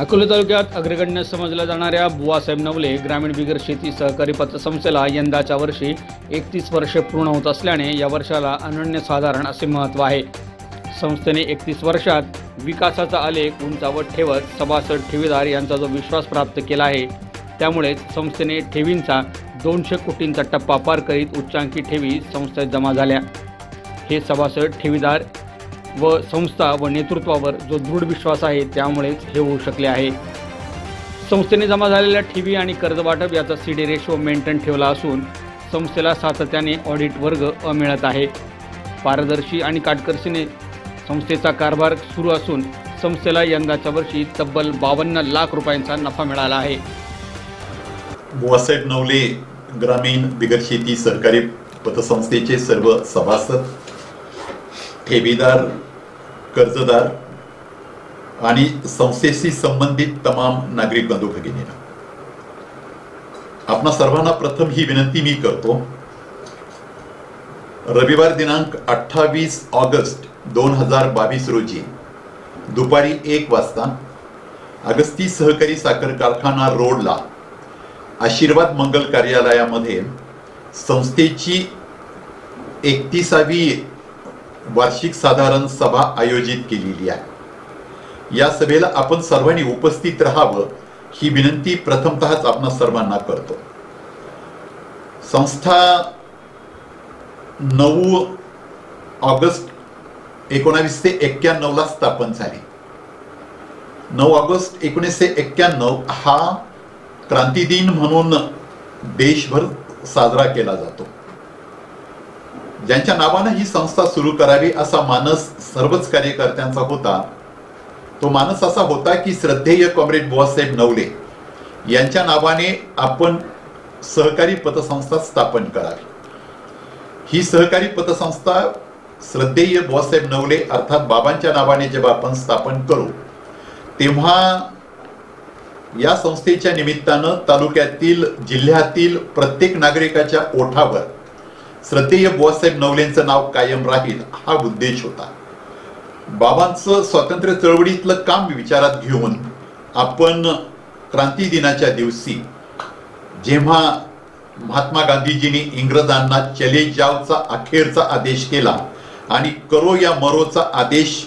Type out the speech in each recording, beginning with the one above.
अकोले तालुक्यात अग्रगण्य समजल्या जाणाऱ्या बुवासाहेब नवले ग्रामीण बिगर शेती सहकारी पतसंस्थेला यंदाच्या वर्षी 31 वर्षे पूर्ण होत असल्याने या वर्षाला अनन्यसाधारण असे महत्त्व आहे। संस्थेने 31 वर्षात विकासाचा आलेख उंचावत ठेवत सभासद ठेवीदार यांचा जो विश्वास प्राप्त केला आहे, त्यामुळे संस्थेने ठेवींचा 200 कोटींचा टप्पा पार करीत उच्चांकी ठेवी संस्थेत जमा झाल्या। हे सभासद ठेवीदार व संस्था व नेतृत्वावर जो दृढ विश्वास आहे त्यामुळेच हे होऊ शकले आहे। संस्थेने जमा झालेल्या ठेवी आणि कर्ज वाटप याचा सीडी रेशो मेंटेन ठेवला असून संस्थेला सातत्याने ऑडिट वर्ग मिळत आहे। पारदर्शी आणि काटकसरीने संस्थेचा कारभार सुरू असून संस्थेला यंदाच्या वर्षी तब्बल 52 लाख रुपयांचा नफा मिळाला आहे। बुवासाहेब नवले ग्रामीण बिगर शेती सहकारी पतसंस्थेचे सर्व सभासद, ठेवीदार, कर्जदार आणि संस्थेशी संबंधित तमाम नागरिक बंधू भगिनींनो, आपणा सर्वांना प्रथम ही विनंती मी करतो। रविवार दिनांक 28 ऑगस्ट 2022 रोजी दुपारी 1 वाजता अगस्ती सहकारी साखर कारखाना रोडला आशीर्वाद मंगल कार्यालयामध्ये संस्थेची 31वी वार्षिक साधारण सभा आयोजित केलेली आहे। या सभेला आपण सर्वांनी उपस्थित राहावं ही विनंती प्रथमतःच आपण सर्वांना करतो। संस्था 9 ऑगस्ट 1991 ला स्थापन झाली। 9 ऑगस्ट 1991 हा क्रांती दिन म्हणून देशभर साजरा केला जातो। ज्यांच्या नावाने ही संस्था सुरू करावी असा मानस सर्वच कार्यकर्त्यांचा होता। तो मानस असा होता की श्रद्धेय कॉम्रेड बुवासाहेब नवले यांच्या नावाने आपण सहकारी पतसंस्था स्थापन करावी। ही सहकारी पतसंस्था श्रद्धेय बुवासाहेब नवले अर्थात बाबांच्या नावाने जेव्हा आपण स्थापन करू, तेव्हा या संस्थेच्या निमित्तानं तालुक्यातील, जिल्ह्यातील प्रत्येक नागरिकाच्या ओठावर श्रद्धेय बुवासाहेब नवलेंचं नाव कायम राहील हा उद्देश होता। बाबांचं स्वातंत्र्य चळवळीतलं काम विचारात घेऊन आपण क्रांती दिनाच्या दिवशी जेव्हा महात्मा गांधीजींनी इंग्रजांना चले जावचा अखेरचा आदेश केला आणि करो या मरोचा आदेश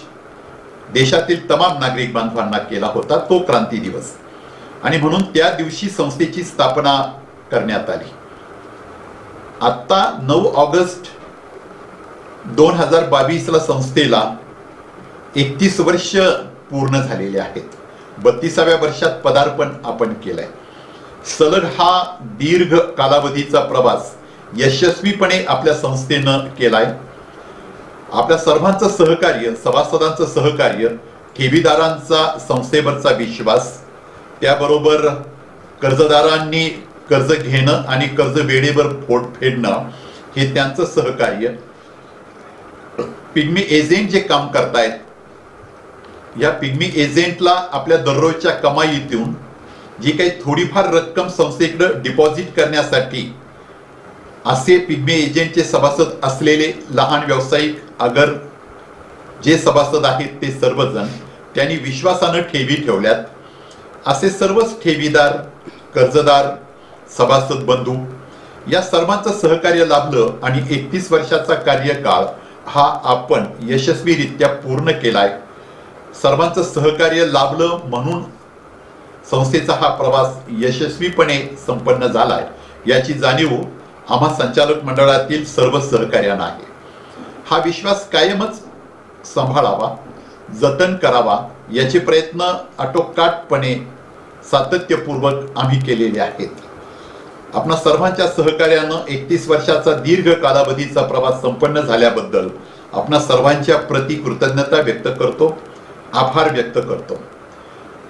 देशातील तमाम नागरिक बांधवांना केला होता, तो क्रांती दिवस, आणि म्हणून त्या दिवशी संस्थेची स्थापना करण्यात आली। आता 9 ऑगस्ट 2022 ला संस्थेला 31 वर्ष पूर्ण झालेले आहेत। 32व्या वर्षात पदार्पण आपण केलंय। सलग हा दीर्घ कालावधीचा प्रवास यशस्वीपणे आपल्या संस्थेनं केलाय। आपल्या सर्वांचं सहकार्य, सभासदांचं सहकार्य, ठेवीदारांचा संस्थेवरचा विश्वास, त्याबरोबर कर्जदारांनी कर्ज घेणं आणि कर्ज वेळेवर फेडणं हे त्यांचं सहकार्य, पिग्मी एजंट जे काम करतायत, या पिग्मी एजंटला आपल्या दररोजच्या कमाईतून जी काही थोडीफार रक्कम संस्थेकडे डिपॉझिट करण्यासाठी असे पिग्मी एजंटचे सभासद असलेले लहान व्यावसायिक अगर जे सभासद आहेत ते सर्वजण त्यांनी विश्वासानं ठेवी ठेवल्यात। असे सर्वच ठेवीदार, कर्जदार, सभासद बंधू या सर्वांचं सहकार्य लाभलं आणि 31 वर्षाचा कार्यकाळ हा आपण यशस्वीरित्या पूर्ण केलाय। सर्वांचं सहकार्य लाभलं म्हणून संस्थेचा हा प्रवास यशस्वीपणे संपन्न झालाय याची जाणीव आम्हा संचालक मंडळातील सर्व सहकार्यांना आहे। हा विश्वास कायमच सांभाळावा, जतन करावा याचे प्रयत्न आटोकाटपणे सातत्यपूर्वक आम्ही केलेले आहेत। आपणा सर्वांच्या सहकार्यानं 31 वर्षाचा दीर्घ कालावधीचा प्रवास संपन्न झाल्याबद्दल आपणा सर्वांच्या प्रति कृतज्ञता व्यक्त करतो, आभार व्यक्त करतो।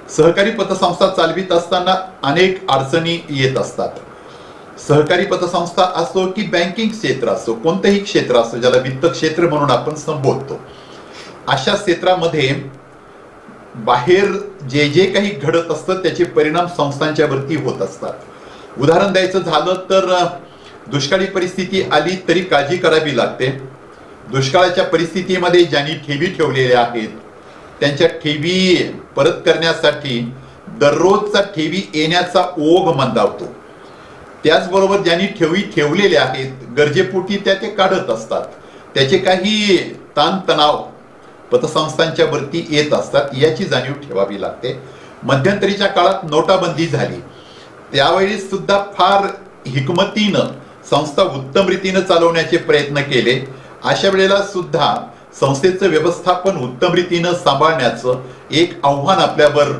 सहकारी पतसंस्था चालवित असताना अनेक अडचणी येत असतात। सहकारी पतसंस्था असो की बँकिंग क्षेत्र असो, कोणतेही क्षेत्र असो ज्याला वित्त क्षेत्र म्हणून आपण संबोधतो, अशा क्षेत्रामध्ये बाहेर जे जे काही घडत असतं त्याचे परिणाम संस्थांच्या वरती होत असतात। उदाहरण द्यायचं झालं तर दुष्काळी परिस्थिती आली तरी काळजी करावी लागते। दुष्काळाच्या परिस्थितीमध्ये ज्यांनी ठेवी ठेवलेल्या आहेत त्यांच्या ठेवी परत करण्यासाठी दररोजचा ठेवी येण्याचा ओघ मंदावतो. त्याचबरोबर ज्यांनी ठेवी ठेवलेल्या आहेत गरजेपोटी ते काढत असतात. त्याचे काही ताणतणाव पतसंस्थांच्या वरती येत असतात, याची जाणीव ठेवावी लागते. मध्यंतरीच्या काळात नोटाबंदी झाली, त्यावेळी सुद्धा फार हिकमतीनं संस्था उत्तम रीतीनं चालवण्याचे प्रयत्न केले. अशा वेळेला सुद्धा संस्थेचं व्यवस्थापन उत्तम रीतीनं सांभाळण्याचं एक आव्हान आपल्यावर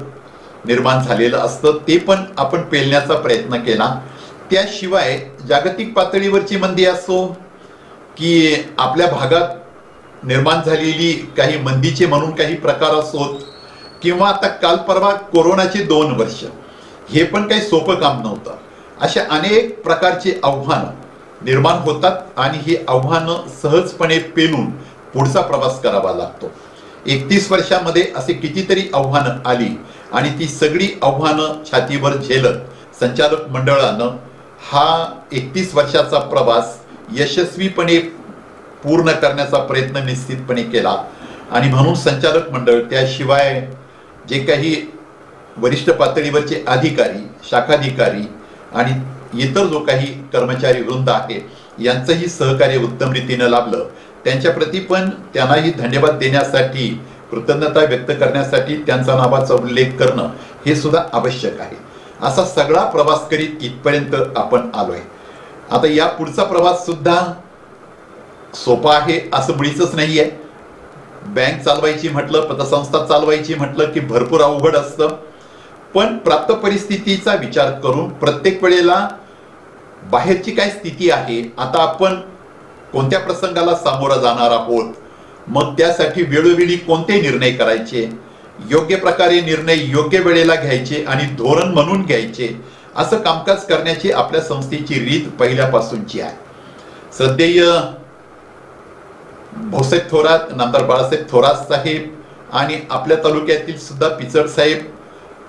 निर्माण झालेलं असतं, ते पण आपण पेलण्याचा प्रयत्न केला. त्याशिवाय जागतिक पातळीवरची मंदी असो की आपल्या भागात निर्माण झालेली काही मंदीचे म्हणून काही प्रकार असोत, किंवा आता काल परवा कोरोनाचे 2 वर्ष, हे पण काही सोपं काम नव्हतं. अशा अनेक प्रकारचे आव्हानं निर्माण होतात आणि ही आव्हानं सहजपणे पेलून पुढचा प्रवास करावा लागतो. 31 वर्षामध्ये असे कितीतरी आव्हानं आली आणि ती सगळी आव्हानं छातीवर झेलत संचालक मंडळानं हा 31 वर्षाचा प्रवास यशस्वीपणे पूर्ण करण्याचा प्रयत्न निश्चितपणे केला. आणि म्हणून संचालक मंडळ, त्याशिवाय जे काही वरिष्ठ पातळीवरचे अधिकारी, शाखाधिकारी आणि इतर जो काही कर्मचारी वृंद आहे, यांचंही सहकार्य उत्तम रीतीनं लाभलं. त्यांच्याप्रती पण त्यांनाही धन्यवाद देण्यासाठी, कृतज्ञता व्यक्त करण्यासाठी त्यांचा नावाचा उल्लेख करणं हे सुद्धा आवश्यक आहे. असा सगळा प्रवास करीत इथपर्यंत आपण आलोय. आता या पुढचा प्रवास सुद्धा सोपा आहे असं मुळीच नाहीये. बँक चालवायची म्हटलं, पतसंस्था चालवायची म्हटलं की भरपूर अवघड असतं. पण प्राप्त परिस्थितीचा विचार करून प्रत्येक वेळेला बाहेरची काय स्थिती आहे, आता आपण कोणत्या प्रसंगाला सामोरं जाणार आहोत, मग त्यासाठी वेळोवेळी कोणते निर्णय करायचे, योग्य प्रकारे निर्णय योग्य वेळेला घ्यायचे आणि धोरण म्हणून घ्यायचे, असं कामकाज करण्याची आपल्या संस्थेची रीत पहिल्यापासूनची आहे. सध्या भाऊसाहेब थोरात, नामदार बाळासाहेब थोरात साहेब आणि आपल्या तालुक्यातील सुद्धा पिचड साहेब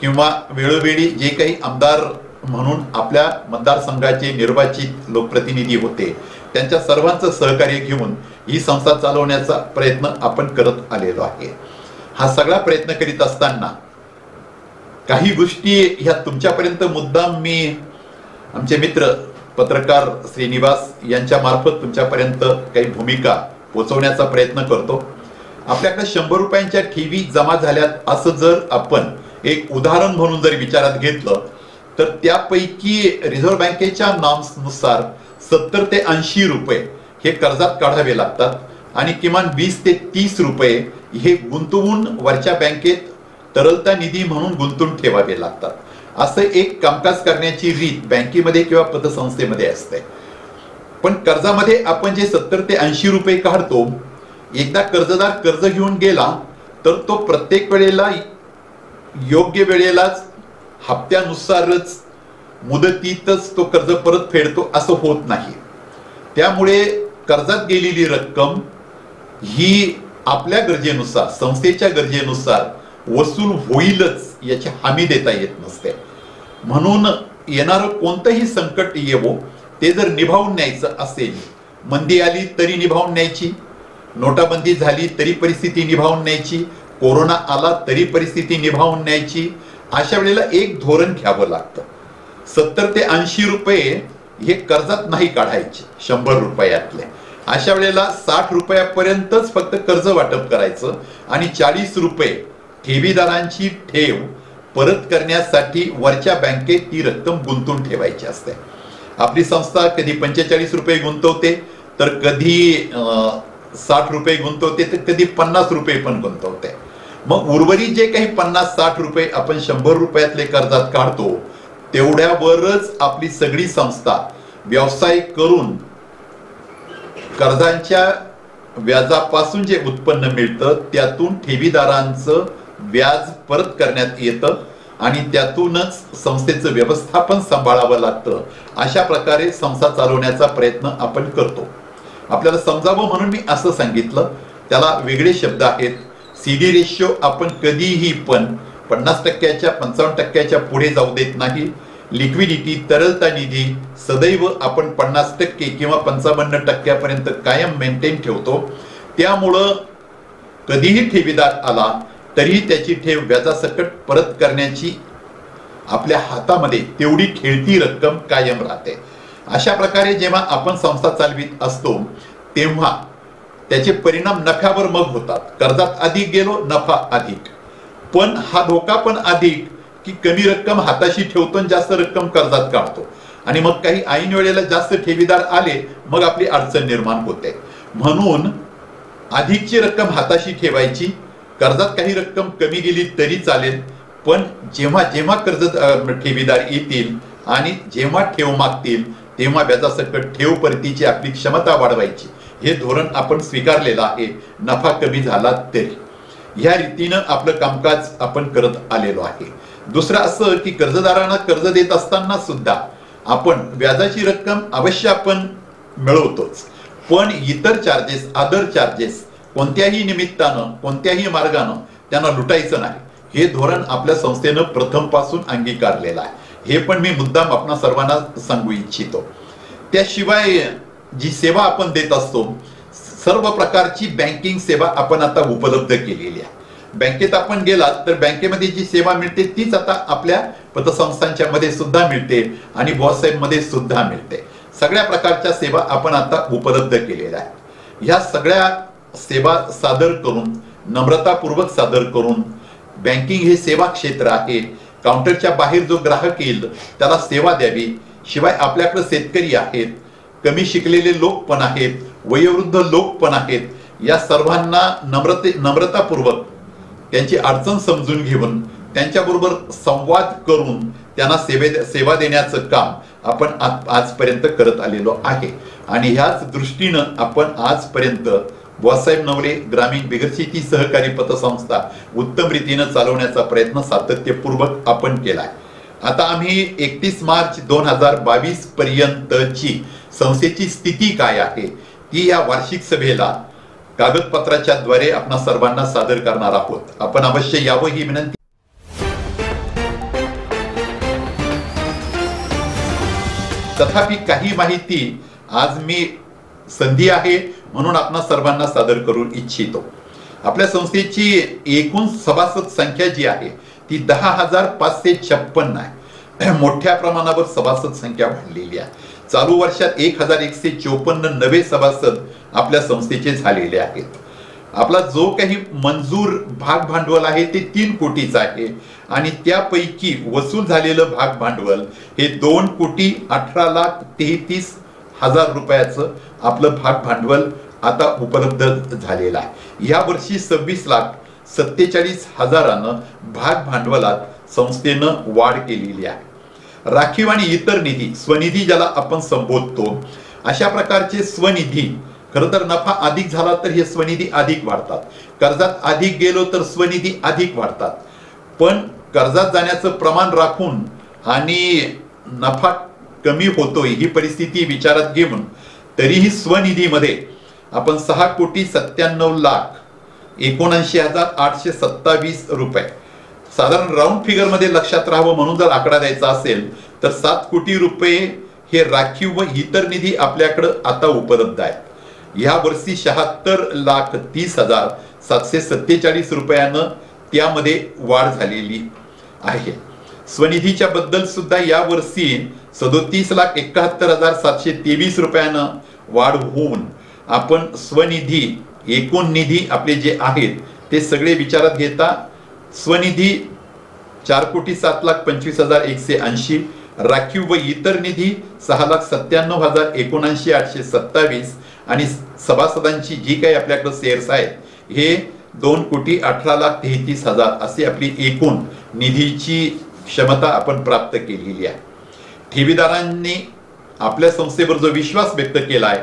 किंवा वेळोवेळी जे काही आमदार म्हणून आपल्या मतदारसंघाचे निर्वाचित लोकप्रतिनिधी होते, त्यांच्या सर्वांचं सहकार्य घेऊन ही संस्था चालवण्याचा प्रयत्न आपण करत आलेलो आहे. हा सगळा प्रयत्न करीत असताना काही गोष्टी ह्या तुमच्यापर्यंत मुद्दाम मी आमचे मित्र पत्रकार श्रीनिवास यांच्या मार्फत तुमच्यापर्यंत काही भूमिका पोहोचवण्याचा प्रयत्न करतो. आपल्याकडे 100 रुपयांच्या ठेवी जमा झाल्यात असं जर आपण एक उदाहरण म्हणून जर विचारात घेतलं तर त्यापैकी रिझर्व्ह बँकेच्या नॉर्म्सनुसार 70 ते 80 रुपये हे कर्जात काढावे लागतात आणि किमान 20 ते 30 रुपये हे गुंतवून वरच्या बँकेत तरलता निधी म्हणून गुंतवून ठेवावे लागतात. असं एक कामकाज करण्याची रीत बँकेमध्ये किंवा पतसंस्थेमध्ये असते. पण कर्जामध्ये आपण जे 70 ते 80 रुपये काढतो, एकदा कर्जदार कर्ज घेऊन गेला तर तो प्रत्येक वेळेला योग्य वेळेलाच हप्त्यानुसारच मुदतीतच तो कर्ज परत फेडतो असं होत नाही. त्यामुळे कर्जात गेलेली रक्कम ही आपल्या गरजेनुसार, संस्थेच्या गरजेनुसार वसूल होईलच याची हमी देता येत नसते. म्हणून येणारं कोणतंही संकट येवो ते जर निभावून न्यायचं असेल, मंदी आली तरी निभावून न्यायची, नोटाबंदी झाली तरी परिस्थिती निभावून न्यायची, कोरोना आला तरी परिस्थिती निभावून न्यायची, अशा वेळेला एक धोरण घ्यावं लागतं. 70 ते 80 रुपये हे कर्जात नाही काढायचे 100 रुपयातले. अशा वेळेला 60 रुपयापर्यंतच फक्त कर्ज वाटप करायचं आणि 40 रुपये ठेवीदारांची ठेव परत करण्यासाठी वरच्या बँकेत ती रक्कम गुंतवून ठेवायची असते. आपली संस्था कधी 45 रुपये गुंतवते तर कधी 60 रुपये गुंतवते तर कधी 50 रुपये पण गुंतवते. मग उर्वरित जे काही 50-60 रुपये आपण 100 रुपयातले कर्जात काढतो तेवढ्यावरच आपली सगळी संस्था व्यवसाय करून कर्जांच्या व्याजापासून जे उत्पन्न मिळतं त्यातून ठेवीदारांचं व्याज परत करण्यात येतं आणि त्यातूनच संस्थेचं व्यवस्थापन सांभाळावं लागतं. अशा प्रकारे संस्था चालवण्याचा प्रयत्न आपण करतो. आपल्याला समजावं म्हणून मी असं सांगितलं. त्याला वेगळे शब्द आहेत. CD रेशो आपण कधीही पण 50%च्या 55%च्या पुढे जाऊ देत नाही. लिक्विडिटी, तरलता निधी सदैव आपण 50% किंवा 55% कायम मेंटेन ठेवतो. त्यामुळं कधीही ठेवीदार आला तरीही त्याची ठेव व्याजासकट परत करण्याची आपल्या हातामध्ये तेवढी खेळती रक्कम कायम राहते. अशा प्रकारे जेव्हा आपण संस्था चालवित असतो तेव्हा त्याचे परिणाम नफ्यावर मग होतात. कर्जात अधिक गेलो, नफा अधिक. पण हा धोका पण अधिक की कमी रक्कम हाताशी ठेवतो आणि जास्त रक्कम कर्जात काढतो आणि मग काही ऐन वेळेला जास्त ठेवीदार आले मग आपली अडचण निर्माण होते. म्हणून अधिकची रक्कम हाताशी ठेवायची. कर्जात काही रक्कम कमी गेली तरी चालेल, पण जेव्हा जेव्हा कर्ज ठेवीदार येतील आणि जेव्हा ठेव मागतील तेव्हा व्याजासकट ठेव परतीची आपली क्षमता वाढवायची. हे धोरण आपण स्वीकारलेलं आहे. नफा कमी झाला तरी या रीतीनं आपलं कामकाज आपण करत आलेलो आहे. दुसरं असं की कर्जदारांना कर्ज देत असताना सुद्धा आपण व्याजाची रक्कम अवश्य आपण मिळवतोच, पण इतर चार्जेस, अदर चार्जेस कोणत्याही निमित्तानं कोणत्याही मार्गानं त्यांना लुटायचं नाही. हे धोरण आपल्या संस्थेनं प्रथम पासून अंगीकारलेलं आहे. हे पण मी मुद्दाम आपणा सर्वांना सांगू इच्छितो. त्याशिवाय जी सेवा आपण देत असतो, सर्व प्रकारची बँकिंग सेवा आपण आता उपलब्ध केलेली आहे. बँकेत आपण गेलात तर बँकेमध्ये जी सेवा मिळते तीच आता आपल्या पतसंस्थांच्या मध्ये सुद्धा मिळते आणि बॉससाहेब मध्ये सुद्धा मिळते. सगळ्या प्रकारच्या सेवा आपण आता उपलब्ध केलेल्या आहेत. ह्या सगळ्या सेवा सादर करून, नम्रतापूर्वक सादर करून, बँकिंग हे सेवा क्षेत्र आहे, काउंटरच्या बाहेर जो ग्राहक येईल त्याला सेवा द्यावी. शिवाय आपल्याकडे शेतकरी आहेत, कमी शिकलेले लोक पण आहेत, वयोवृद्ध लोक पण आहेत. या सर्वांना नम्रतापूर्वक त्यांची अडचण समजून घेऊन त्यांच्याबरोबर संवाद करून त्यांना सेवा देण्याचं काम आपण आजपर्यंत करत आलेलो आहे. आणि ह्याच दृष्टीनं आपण आजपर्यंत बुवासाहेब नवले ग्रामीण बिगरशेती सहकारी पतसंस्था उत्तम रीतीनं चालवण्याचा प्रयत्न सातत्यपूर्वक आपण केलाय. आता आम्ही 31 मार्च 2022 पर्यंतची संस्थेची स्थिती काय आहे ती या वार्षिक सभेला कागदपत्राच्या द्वारे आपणा सर्वांना सादर करणार आहोत. आपण अवश्य यावं ही विनंती. तथापि काही माहिती आज मी संधी आहे म्हणून आपणा सर्वांना सादर करू इच्छितो. आपल्या संस्थेची एकूण सभासद संख्या जी आहे ती 10,556 आहे. मोठ्या प्रमाणावर सभासद संख्या वाढलेली आहे. चालू वर्षात 1,154 नवे सभासद आपल्या संस्थेचे झालेले आहेत. आपला जो काही मंजूर भाग भांडवल आहे ते 3 कोटीचं आहे आणि त्यापैकी वसूल झालेलं भाग भांडवल हे 2,18,33,000 रुपयाचं आपलं भाग भांडवल आता उपलब्ध झालेलं आहे. या वर्षी 26,47,000 भाग भांडवलात संस्थेनं वाढ केलेली आहे. राखीव आणि इतर निधी, स्वनिधी ज्याला आपण संबोधतो, अशा प्रकारचे स्वनिधी खरं तर नफा अधिक झाला तर हे स्वनिधी अधिक वाढतात. कर्जात अधिक गेलो तर स्वनिधी अधिक वाढतात. पण कर्जात जाण्याचं प्रमाण राखून आणि नफा कमी होतोय ही परिस्थिती विचारात घेऊन तरीही स्वनिधीमध्ये आपण 6,97,79,827 रुपये, साधारण राऊंड फिगर मध्ये लक्षात राहावं म्हणून जर आकडा द्यायचा असेल तर 7 कोटी रुपये हे राखीव व इतर निधी आपल्याकडे आता उपलब्ध आहेत. या वर्षी 76,30,747 रुपयानं त्यामध्ये वाढ झालेली आहे. स्वनिधीच्या बद्दल सुद्धा या वर्षी 37,71,723 रुपयानं वाढ होऊन आपण स्वनिधी, एकूण निधी आपले जे आहेत ते सगळे विचारात घेता स्वनिधी 4,07,25,180, राखीव व इतर निधी 6,97,79,827 आणि सभासदांची जी काही आपल्याकडे शेअर्स आहेत हे 2,18,33,000 असे आपली एकूण निधीची क्षमता आपण प्राप्त केलेली आहे. ठेवीदारांनी आपल्या संस्थेवर जो विश्वास व्यक्त केला आहे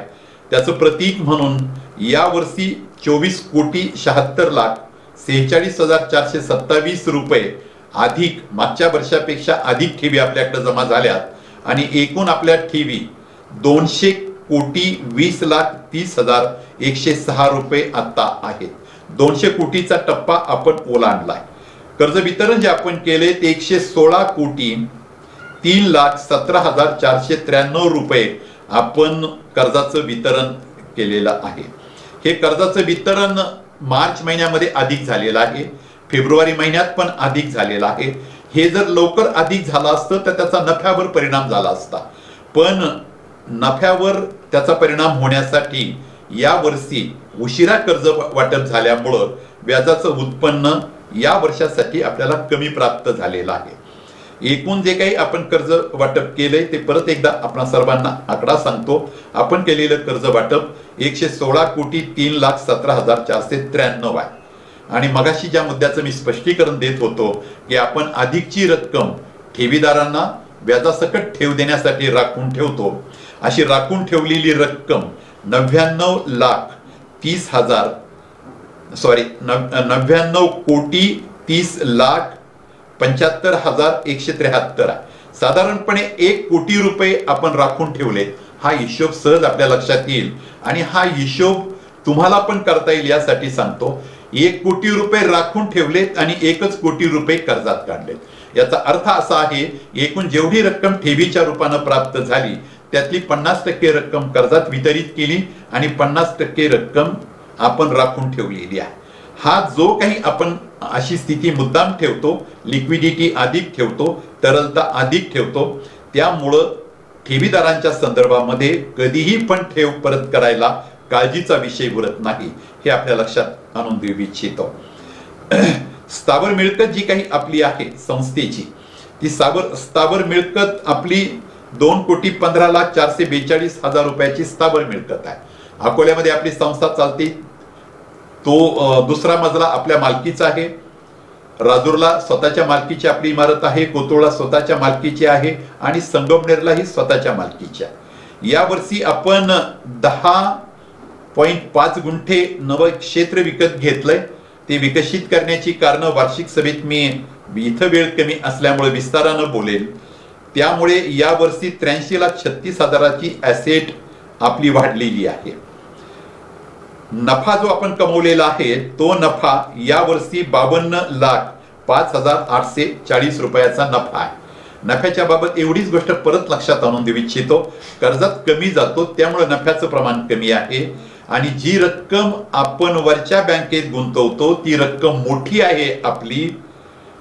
त्याचं प्रतीक म्हणून या वर्षी 24,76,46,427 रुपये अधिक मागच्या वर्षापेक्षा अधिक ठेवी आपल्याकडे जमा झाल्यात आणि एकूण आपल्या ठेवी 220,20,30,106 रुपये आता आहेत. 200 कोटीचा टप्पा आपण ओलांडलाय. कर्ज वितरण जे आपण केले ते 116,03,17,493 रुपये आपण कर्जाचं वितरण केलेलं आहे. हे कर्जाचं वितरण मार्च महिन्यामध्ये अधिक झालेलं आहे, फेब्रुवारी महिन्यात पण अधिक झालेलं आहे. हे जर लवकर अधिक झालं असतं तर त्याचा नफ्यावर परिणाम झाला असता, पण नफ्यावर त्याचा परिणाम होण्यासाठी या वर्षी उशिरा कर्ज वाटप झाल्यामुळं व्याजाचं उत्पन्न या वर्षासाठी आपल्याला कमी प्राप्त झालेलं आहे. एकूण जे काही आपण कर्ज वाटप केलंय ते परत एकदा आपणा सर्वांना आकडा सांगतो. आपण केलेलं कर्ज वाटप 116,03,17,493 आहे. आणि मगाशी ज्या मुद्द्याचं मी स्पष्टीकरण देत होतो की आपण अधिकची रक्कम ठेवीदारांना व्याजासकट ठेव देण्यासाठी राखून ठेवतो, अशी राखून ठेवलेली रक्कम 99,30,75,173 आहे. साधारणपणे 1 कोटी रुपये आपण राखून ठेवले. हा हिशोब सहज आपल्या लक्षात येईल आणि हा हिशोब तुम्हाला पण करता येईल यासाठी सांगतो. 1 कोटी रुपये राखून ठेवलेत आणि 1 कोटी रुपये कर्जात काढलेत. याचा अर्थ असा आहे, एकूण जेवढी रक्कम ठेवीच्या रूपानं प्राप्त झाली त्यातली 50% रक्कम कर्जात वितरित केली आणि 50% रक्कम आपण राखून ठेवलेली आहे. हा जो काही आपण अशी स्थिती मुद्दाम ठेवतो, लिक्विडिटी अधिक ठेवतो, तरलता अधिक ठेवतो, त्यामुळं ठेवीदारांच्या संदर्भामध्ये कधीही पण ठेव परत करायला काळजीचा विषय उरत नाही, हे आपल्या लक्षात आणून देऊ इच्छितो. स्थावर मिळकत जी काही आपली आहे संस्थेची, ती स्थावर मिळकत आपली 2,15,04,42,000 रुपयाची स्थावर मिळकत आहे. अकोल्यामध्ये आपली संस्था चालते, तो दुसरा मजला आपल्या मालकीचा आहे. राजूरला स्वतःच्या मालकीची आपली इमारत आहे, कोतुळला स्वतःच्या मालकीची आहे आणि संगमनेरलाही स्वतःच्या मालकीची आहे. यावर्षी आपण 10.5 गुंठे नवं क्षेत्र विकत घेतलंय. ते विकसित करण्याची कारण वार्षिक सभेत मी इथं वेळ कमी असल्यामुळे विस्तारानं बोलेल. त्यामुळे यावर्षी 83,36,000ची ॲसेट आपली वाढलेली आहे. नफा जो आपण कमवलेला आहे तो नफा यावर्षी 52,05,840 रुपयाचा नफा आहे. नफ्याच्या बाबत एवढीच गोष्ट परत लक्षात आणून देऊ इच्छितो, कर्जात कमी जातो त्यामुळे नफ्याचं प्रमाण कमी आहे आणि जी रक्कम आपण वरच्या बँकेत गुंतवतो ती रक्कम मोठी आहे आपली.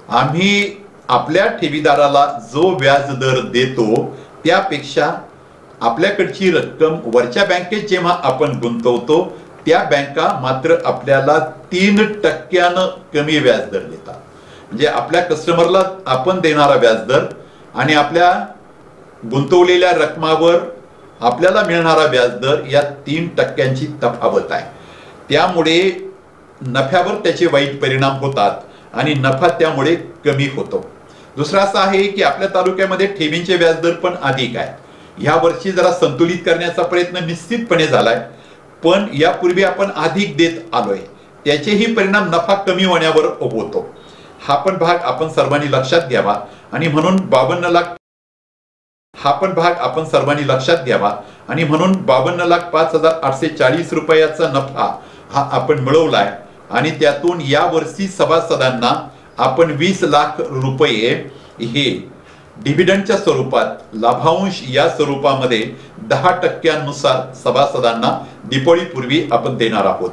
आम्ही आपल्या ठेवीदाराला जो व्याज दर देतो त्यापेक्षा आपल्याकडची रक्कम वरच्या बँकेत जेव्हा आपण गुंतवतो त्या बँका मात्र आपल्याला 3% कमी व्याजदर देतात. म्हणजे आपल्या कस्टमरला आपण देणारा व्याजदर आणि आपल्या गुंतवलेल्या रकमावर आपल्याला मिळणारा व्याजदर या 3% तफावत आहे. त्यामुळे नफ्यावर त्याचे वाईट परिणाम होतात आणि नफा त्यामुळे कमी होतो. दुसरा असा आहे की आपल्या तालुक्यामध्ये ठेवींचे व्याजदर पण अधिक आहे. ह्या वर्षी जरा संतुलित करण्याचा प्रयत्न निश्चितपणे झालाय, पण यापूर्वी आपण अधिक देत आलोय, त्याचेही परिणाम नफा कमी होण्यावर होतो. हा पण भाग आपण सर्वांनी लक्षात घ्यावा आणि म्हणून 52,05,840 रुपयाचा नफा हा आपण मिळवलाय आणि त्यातून या वर्षी सभासदांना आपण 20 लाख रुपये हे डिव्हिडंडच्या स्वरूपात, लाभांश या स्वरूपामध्ये 10% सभासदांना दिवाळीपूर्वी आपण देणार आहोत.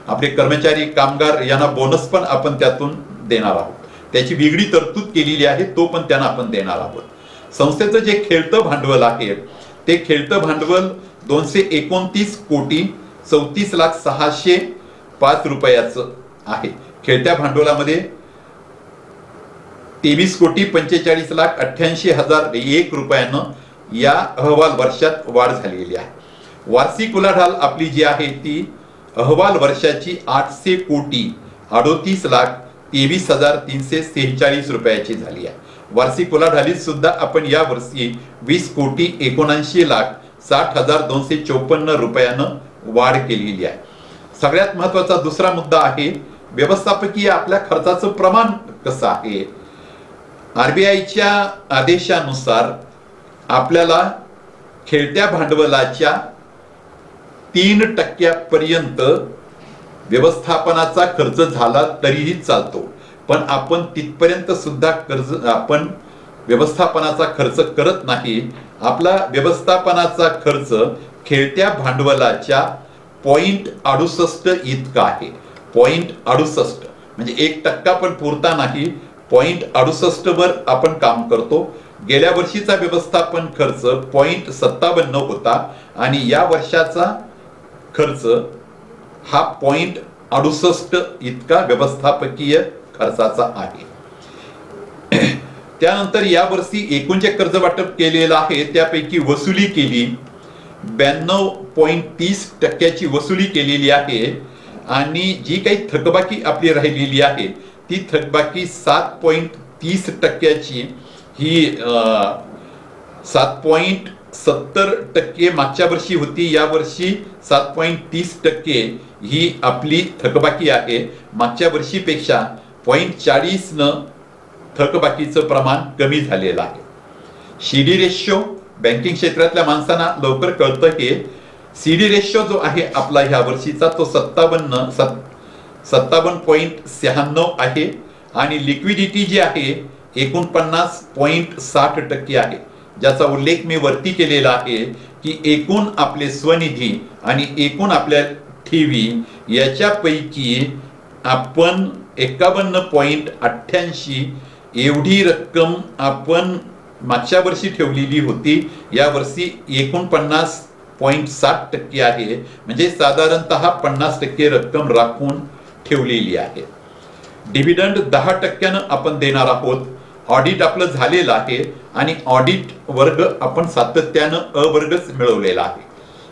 आपले कर्मचारी कामगार यांना बोनस पण आपण त्यातून देणार आहोत. त्याची वेगळी तरतूद केलेली आहे, तो पण त्यांना आपण देणार आहोत. संस्थेचं जे खेळतं भांडवल आहे ते खेळतं भांडवल 229,34,06,005 रुपयाचं आहे. खेळत्या भांडवलामध्ये 23,45,88,001 रुपयानं या अहवाल वर्षात वाढ झालेली आहे. वार्षिक उलाढाल आपली जी आहे ती अहवाल वर्षाची 800,38,23,346 रुपयाची झाली आहे. वार्षिक उलाढालीत सुद्धा आपण या वर्षी 20,79,60,254 रुपयानं वाढ केलेली आहे. सगळ्यात महत्वाचा दुसरा मुद्दा आहे व्यवस्थापकीय आपल्या खर्चाचं प्रमाण कसं आहे. आरबीआयच्या आदेशानुसार आपल्याला खेळत्या भांडवलाच्या 3% पर्यंत व्यवस्थापनाचा खर्च झाला तरीही चालतो, पण आपण तिथपर्यंत सुद्धा आपण व्यवस्थापनाचा खर्च करत नाही. आपला व्यवस्थापनाचा खर्च खेळत्या भांडवलाच्या 0.68 इतका आहे. 0.68 म्हणजे 1% पण पुरता नाही, 0.68 वर आपण काम करतो. गेल्या वर्षीचा व्यवस्थापन खर्च 0.57 होता आणि या वर्षाचा खर्च हा 0.68 इतका व्यवस्थापकीय खर्चाचा आहे. त्यानंतर यावर्षी एकूण जे कर्ज वाटप केलेलं आहे त्यापैकी वसुली केली 92.30% वसुली केलेली आहे आणि जी काही थकबाकी आपली राहिलेली आहे ती थकबाकी 7.30% ही 7.70% मागच्या वर्षी होती. या वर्षी 7.30% ही आपली थकबाकी आहे. मागच्या वर्षीपेक्षा 0.40 न थकबाकीचं प्रमाण कमी झालेलं आहे. CD रेशो बँकिंग क्षेत्रातल्या माणसांना लवकर कळतं की CD रेशो जो आहे आपला ह्या वर्षीचा तो 57.96 आहे आणि लिक्विडिटी जी आहे 49.60% आहे, ज्याचा उल्लेख मी वरती केलेला आहे की एकूण आपले स्वनिधी आणि एकूण आपल्या ठेवी याच्यापैकी आपण 51.88 एवढी रक्कम आपण मागच्या वर्षी ठेवलेली होती. या वर्षी 49.60% आहे, म्हणजे साधारणतः 50% रक्कम राखून ठेवलेली आहे. डिव्हिडंड 10% आपण देणार आहोत. ऑडिट आपलं झालेलं आहे आणि ऑडिट वर्ग आपण सातत्यानं अवर्गच मिळवलेला आहे.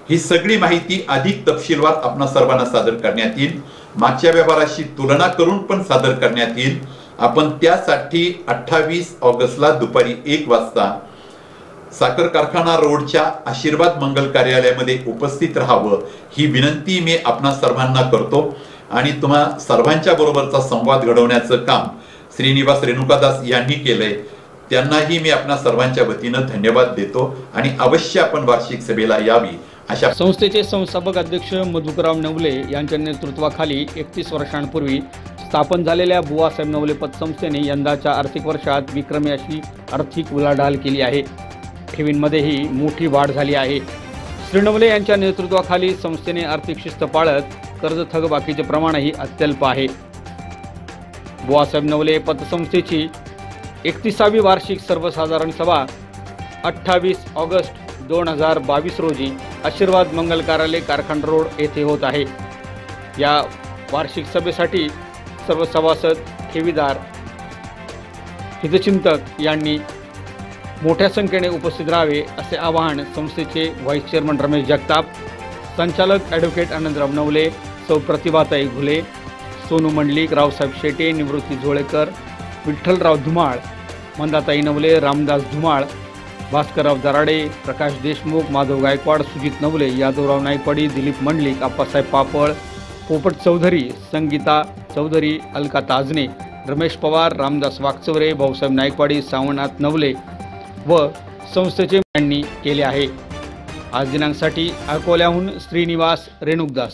ही सगळी माहिती अधिक तपशीलवार आपणा सर्वांना सादर करण्यात येईल. मागच्या व्यवहाराशी तुलना करून पण सादर करण्यात येईल. आपण त्यासाठी 28 ऑगस्टला दुपारी 1 वाजता साखर कारखाना रोडच्या आशीर्वाद मंगल कार्यालयामध्ये उपस्थित राहावं ही विनंती मी आपणा सर्वांना करतो आणि तुम्हा सर्वांच्या बरोबरचा संवाद घडवण्याचं काम श्रीनिवास रेणुकादास यांनी केलंय. त्यांनाही मी आपणा सर्वांच्या वतीनं धन्यवाद देतो आणि अवश्य आपण वार्षिक सभेला यावी अशा. संस्थेचे संस्थापक अध्यक्ष मधुकरराव नवले यांच्या नेतृत्वाखाली 31 वर्षांपूर्वी स्थापन झालेल्या बुवासाहेब नवले पतसंस्थेने यंदाच्या आर्थिक वर्षात विक्रमी अशी आर्थिक उलाढाल केली आहे. ठेवींमध्येही मोठी वाढ झाली आहे. श्री नवले यांच्या नेतृत्वाखाली संस्थेने आर्थिक शिस्त पाळत कर्ज थकबाकीचे प्रमाणही अत्यल्प आहे. बुवासाहेब नवले पतसंस्थेची 31वी वार्षिक सर्वसाधारण सभा 28 ऑगस्ट 2022 रोजी आशीर्वाद मंगल कार्यालय कारखाना रोड येथे होत आहे. या वार्षिक सभेसाठी सर्व सभासद, ठेवीदार, हितचिंतक यांनी मोठ्या संख्येने उपस्थित राहावे असे आवाहन संस्थेचे व्हाईस चेअरमन रमेश जगताप, संचालक ॲडव्होकेट आनंदराव नवले, सौ प्रतिभाताई घुले, सोनू मंडलिक, रावसाहेब शेटे, निवृत्ती झोळेकर, विठ्ठलराव धुमाळ, मंदाताई नवले, रामदास धुमाळ, भास्करराव दराडे, प्रकाश देशमुख, माधव गायकवाड, सुजित नवले, यादवराव नायपाडी, दिलीप मंडलिक, आप्पासाहेब पापळ, पोपट चौधरी, संगीता चौधरी, अलका ताजने, रमेश पवार, रामदास वाकचौरे, भाऊसाहेब नायकवाडी, सावनाथ नवले व संस्थेचे यांनी केले आहे. आज दिनांकसाठी अकोल्याहून श्रीनिवास रेणुकदास.